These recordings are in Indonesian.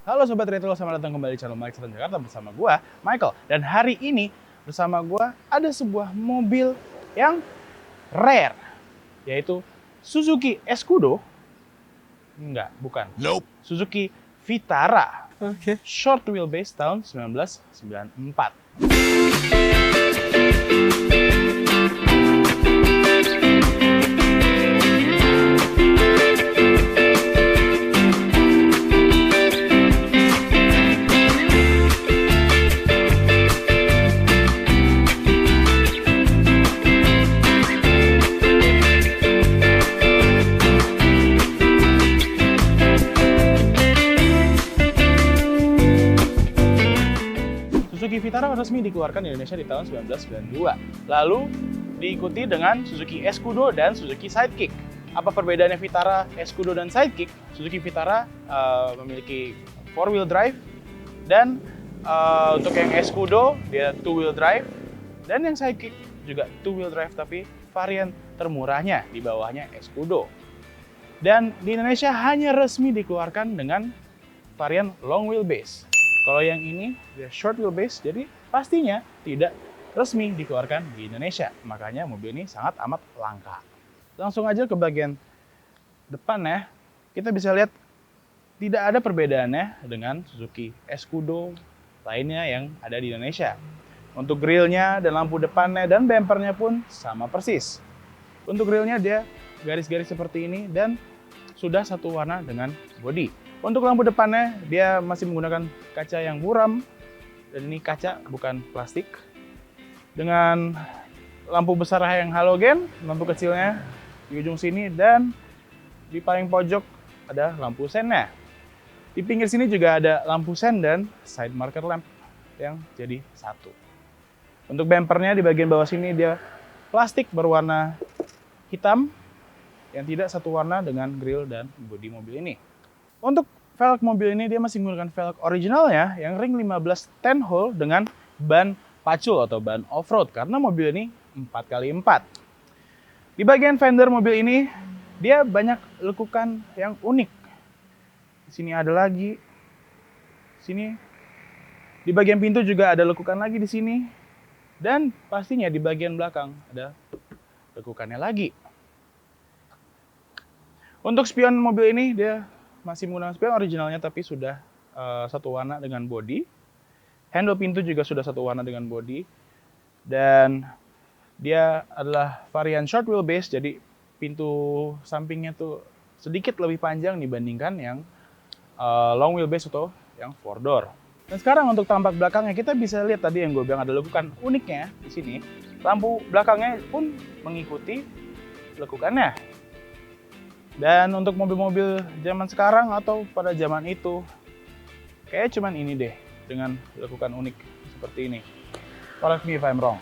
Halo Sobat Retro, selamat datang kembali di channel Mike Selatan Jakarta bersama gue, Michael. Dan hari ini bersama gue ada sebuah mobil yang rare, yaitu Suzuki Escudo. Bukan. Nope. Suzuki Vitara. Oke. Short wheelbase tahun 1994. Suzuki Vitara resmi dikeluarkan di Indonesia di tahun 1992. Lalu diikuti dengan Suzuki Escudo dan Suzuki Sidekick. Apa perbedaannya Vitara, Escudo, dan Sidekick? Suzuki Vitara memiliki 4-wheel drive dan untuk yang Escudo dia 2-wheel drive dan yang Sidekick juga 2-wheel drive tapi varian termurahnya di bawahnya Escudo. Dan di Indonesia hanya resmi dikeluarkan dengan varian long wheelbase. Kalau yang ini dia short wheelbase, jadi pastinya tidak resmi dikeluarkan di Indonesia. Makanya mobil ini sangat amat langka. Langsung aja ke bagian depan ya. Kita bisa lihat tidak ada perbedaannya dengan Suzuki Escudo lainnya yang ada di Indonesia. Untuk grillnya dan lampu depannya dan bempernya pun sama persis. Untuk grillnya dia garis-garis seperti ini dan sudah satu warna dengan bodi. Untuk lampu depannya, dia masih menggunakan kaca yang muram. Dan ini kaca, bukan plastik. Dengan lampu besar yang halogen, lampu kecilnya di ujung sini, dan di paling pojok ada lampu sennya. Di pinggir sini juga ada lampu sen dan side marker lamp yang jadi satu. Untuk bempernya di bagian bawah sini, dia plastik berwarna hitam yang tidak satu warna dengan grill dan bodi mobil ini. Untuk velg mobil ini dia masih menggunakan velg originalnya yang ring 15 10 hole dengan ban pacul atau ban off-road karena mobil ini 4x4. Di bagian fender mobil ini dia banyak lekukan yang unik. Di sini ada lagi. Sini. Di bagian pintu juga ada lekukan lagi di sini. Dan pastinya di bagian belakang ada lekukannya lagi. Untuk spion mobil ini dia masih menggunakan spion originalnya tapi sudah satu warna dengan bodi. Handle pintu juga sudah satu warna dengan bodi. Dan dia adalah varian short wheelbase, jadi pintu sampingnya tuh sedikit lebih panjang dibandingkan yang long wheelbase atau yang 4 door. Dan sekarang untuk tampak belakangnya kita bisa lihat tadi yang gue bilang ada lekukan uniknya di sini. Lampu belakangnya pun mengikuti lekukannya. Dan untuk mobil-mobil zaman sekarang atau pada zaman itu, kayaknya cuman ini deh, dengan lekukan unik seperti ini. Correct me if I'm wrong.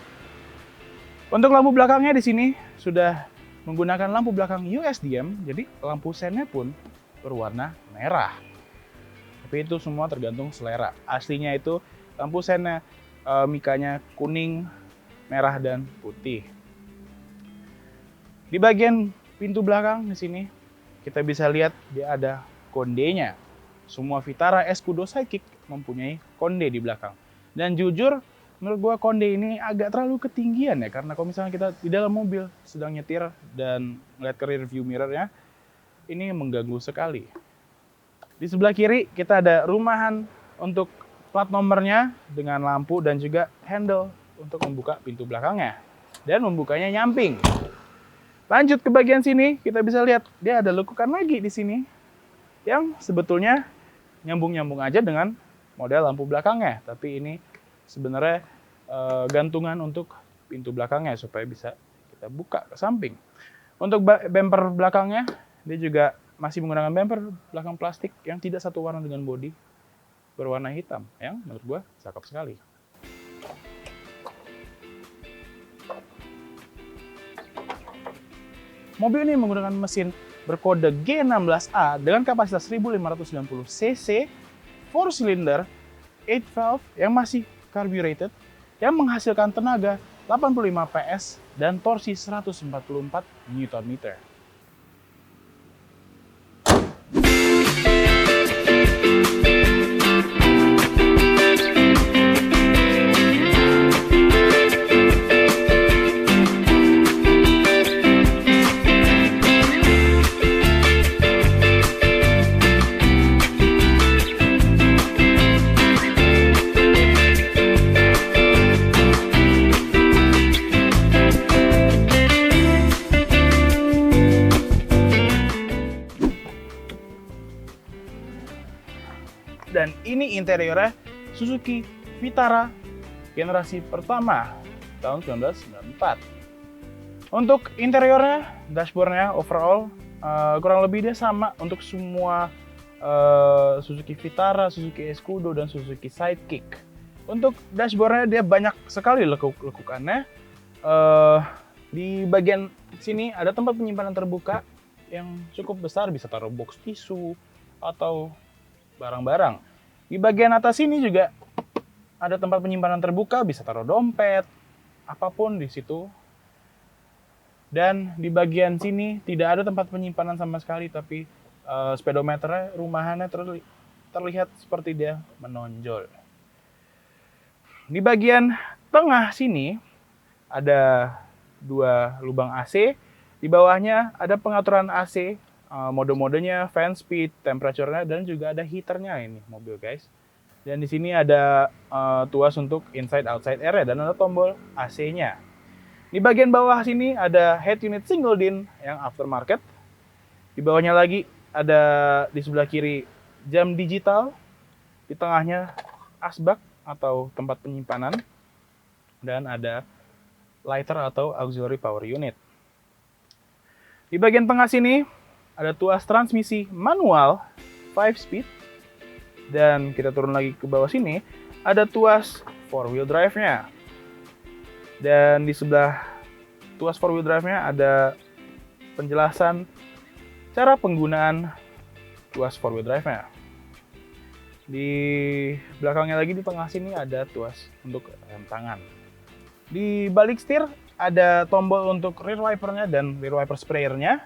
Untuk lampu belakangnya di sini sudah menggunakan lampu belakang USDM, jadi lampu sennya pun berwarna merah. Tapi itu semua tergantung selera. Aslinya itu lampu sennya mikanya kuning, merah, dan putih. Di bagian pintu belakang di sini kita bisa lihat dia ada kondenya. Semua Vitara, Escudo, Sidekick mempunyai konde di belakang. Dan jujur, menurut gua konde ini agak terlalu ketinggian ya. Karena kalau misalnya kita di dalam mobil sedang nyetir dan melihat ke rear view mirror-nya, ini mengganggu sekali. Di sebelah kiri kita ada rumahan untuk plat nomornya dengan lampu dan juga handle untuk membuka pintu belakangnya. Dan membukanya nyamping. Lanjut ke bagian sini, kita bisa lihat dia ada lekukan lagi di sini yang sebetulnya nyambung-nyambung aja dengan model lampu belakangnya. Tapi ini sebenarnya gantungan untuk pintu belakangnya supaya bisa kita buka ke samping. Untuk bumper belakangnya, dia juga masih menggunakan bumper belakang plastik yang tidak satu warna dengan bodi berwarna hitam, yang menurut gua cakep sekali. Mobil ini menggunakan mesin berkode G16A dengan kapasitas 1590 cc, 4 silinder, 8 valve yang masih carbureted, yang menghasilkan tenaga 85 PS dan torsi 144 Nm. Dan ini interiornya Suzuki Vitara generasi pertama tahun 1994. Untuk interiornya, dashboardnya overall kurang lebih dia sama untuk semua Suzuki Vitara, Suzuki Escudo, dan Suzuki Sidekick. Untuk dashboardnya dia banyak sekali lekuk-lekukannya. Di bagian sini ada tempat penyimpanan terbuka yang cukup besar, bisa taruh box tisu atau barang-barang. Di bagian atas sini juga ada tempat penyimpanan terbuka, bisa taruh dompet, apapun di situ. Dan di bagian sini tidak ada tempat penyimpanan sama sekali, tapi speedometernya, rumahannya terlihat seperti dia menonjol. Di bagian tengah sini ada 2 lubang AC. Di bawahnya ada pengaturan AC, mode-modenya, fan speed, temperature-nya, dan juga ada heaternya ini mobil, guys. Dan di sini ada tuas untuk inside outside air dan ada tombol AC-nya. Di bagian bawah sini ada head unit single din yang aftermarket. Di bawahnya lagi ada di sebelah kiri jam digital. Di tengahnya asbak atau tempat penyimpanan. Dan ada lighter atau auxiliary power unit. Di bagian tengah sini ada tuas transmisi manual 5 speed. Dan kita turun lagi ke bawah sini ada tuas 4-wheel drive-nya. Dan di sebelah tuas 4-wheel drive-nya ada penjelasan cara penggunaan tuas 4-wheel drive-nya. Di belakangnya lagi di tengah sini ada tuas untuk rem tangan. Di balik setir ada tombol untuk rear wiper-nya dan rear wiper sprayer-nya.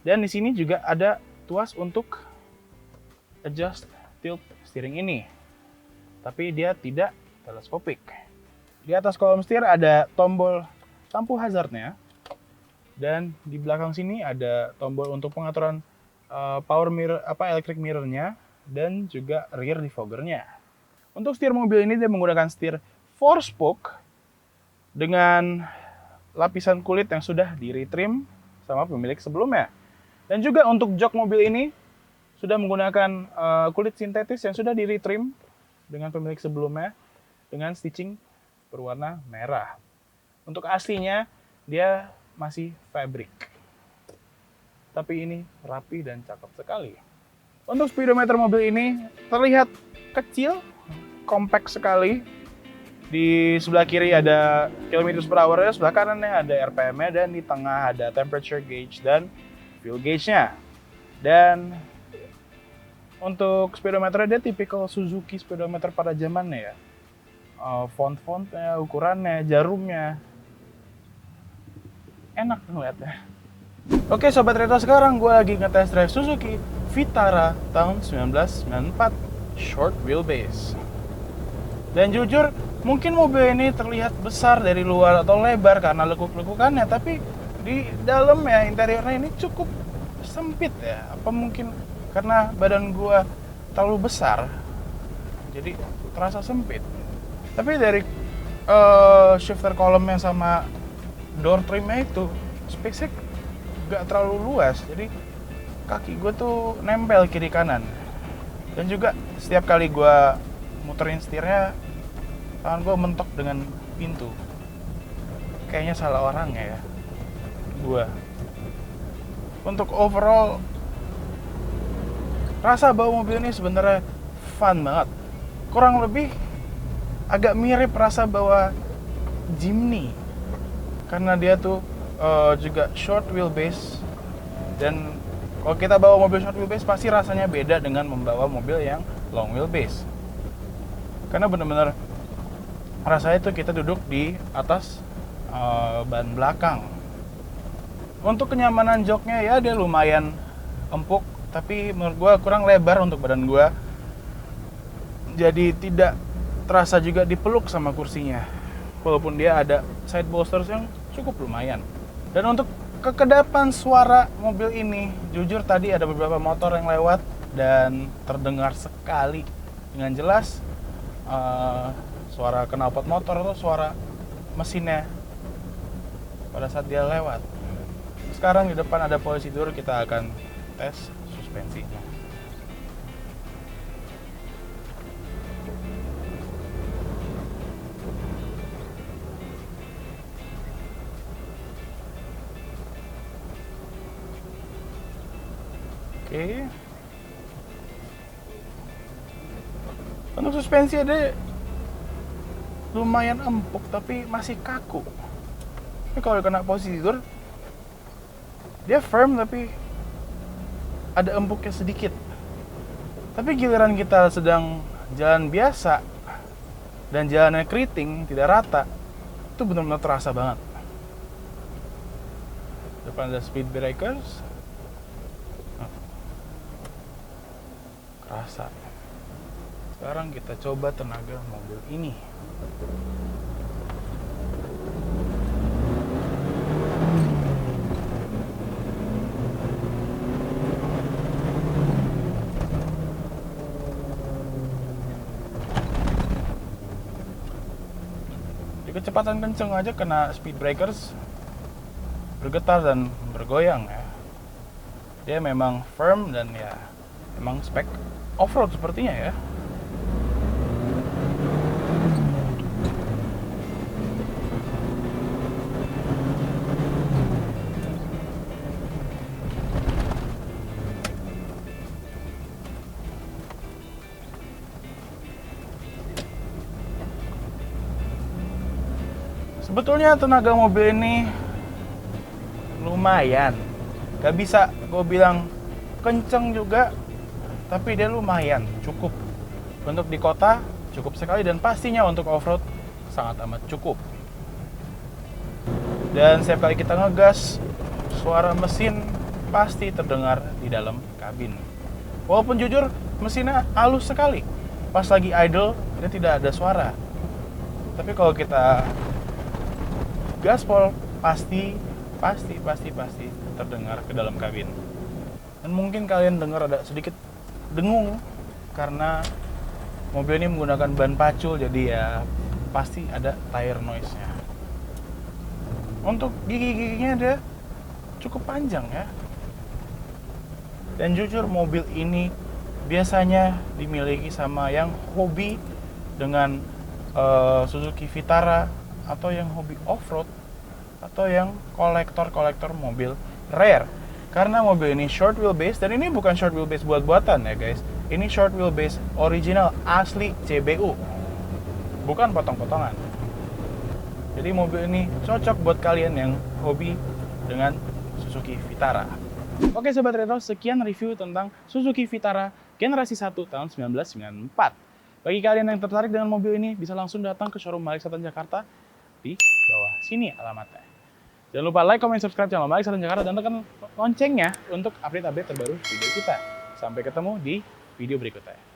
Dan di sini juga ada tuas untuk adjust tilt steering ini. Tapi dia tidak teleskopik. Di atas kolom setir ada tombol lampu hazardnya. Dan di belakang sini ada tombol untuk pengaturan power mirror, electric mirror-nya dan juga rear defogger-nya. Untuk setir mobil ini dia menggunakan setir 4-spoke dengan lapisan kulit yang sudah di-retrim sama pemilik sebelumnya. Dan juga untuk jok mobil ini sudah menggunakan kulit sintetis yang sudah di-retrim dengan pemilik sebelumnya dengan stitching berwarna merah. Untuk aslinya dia masih fabric. Tapi ini rapi dan cakep sekali. Untuk speedometer mobil ini terlihat kecil, compact sekali. Di sebelah kiri ada kilometer per hour, sebelah kanannya ada RPM-nya, dan di tengah ada temperature gauge dan fuel gauge-nya. Dan untuk speedometernya dia tipikal Suzuki speedometer pada zamannya ya. Font-fontnya, ukurannya, jarumnya enak ngeliatnya. Oke sobat retro, sekarang gue lagi ngetes drive Suzuki Vitara tahun 1994 short wheelbase. Dan jujur mungkin mobil ini terlihat besar dari luar atau lebar karena lekuk-lekukannya, tapi di dalam ya interiornya ini cukup sempit ya. Apa mungkin karena badan gue terlalu besar jadi terasa sempit. Tapi dari shifter column-nya sama door trim-nya itu space-nya gak terlalu luas, jadi kaki gue tuh nempel kiri kanan. Dan juga setiap kali gue muterin setirnya tangan gue mentok dengan pintu. Kayaknya salah orangnya ya gue. Untuk overall rasa bawa mobil ini sebenarnya fun banget. Kurang lebih agak mirip rasa bawa Jimny karena dia tuh juga short wheelbase. Dan kalau kita bawa mobil short wheelbase pasti rasanya beda dengan membawa mobil yang long wheelbase. Karena benar-benar rasanya tuh kita duduk di atas ban belakang. Untuk kenyamanan joknya ya dia lumayan empuk, tapi menurut gue kurang lebar untuk badan gue. Jadi tidak terasa juga dipeluk sama kursinya. Walaupun dia ada side bolsters yang cukup lumayan. Dan untuk kekedapan suara mobil ini, jujur tadi ada beberapa motor yang lewat dan terdengar sekali dengan jelas suara knalpot motor atau suara mesinnya pada saat dia lewat. Sekarang di depan ada polisi dur, kita akan tes suspensinya. Oke. Untuk suspensi ada lumayan empuk tapi masih kaku. Tapi kalau kena posisi tidur, dia firm tapi ada empuknya sedikit. Tapi giliran kita sedang jalan biasa dan jalannya keriting, tidak rata, itu benar-benar terasa banget. Depan ada speed breakers. Kerasa. Sekarang kita coba tenaga mobil ini. Di kecepatan kenceng aja kena speed breakers, bergetar dan bergoyang ya. Dia memang firm dan ya memang spek off-road sepertinya ya. Sebetulnya tenaga mobil ini lumayan, gak bisa gue bilang kenceng juga, tapi dia lumayan, cukup untuk di kota, cukup sekali, dan pastinya untuk off-road sangat amat cukup. Dan setiap kali kita ngegas, suara mesin pasti terdengar di dalam kabin. Walaupun jujur mesinnya halus sekali, pas lagi idle dia tidak ada suara. Tapi kalau kita gaspol pasti terdengar ke dalam kabin. Dan mungkin kalian dengar ada sedikit dengung karena mobil ini menggunakan ban pacul, jadi ya pasti ada tire noise-nya. Untuk gigi-giginya dia cukup panjang ya. Dan jujur mobil ini biasanya dimiliki sama yang hobi dengan Suzuki Vitara, atau yang hobi off-road, atau yang kolektor mobil rare. Karena mobil ini short wheelbase, dan ini bukan short wheelbase buat-buatan ya guys. Ini short wheelbase original asli CBU, bukan potong-potongan. Jadi mobil ini cocok buat kalian yang hobi dengan Suzuki Vitara. Oke Sobat Retro, sekian review tentang Suzuki Vitara generasi 1 tahun 1994. Bagi kalian yang tertarik dengan mobil ini, bisa langsung datang ke showroom Malik Selatan Jakarta di bawah sini alamatnya. Jangan lupa like, comment, subscribe channel Malik Selatan Jakarta dan tekan loncengnya untuk update-update terbaru video kita. Sampai ketemu di video berikutnya.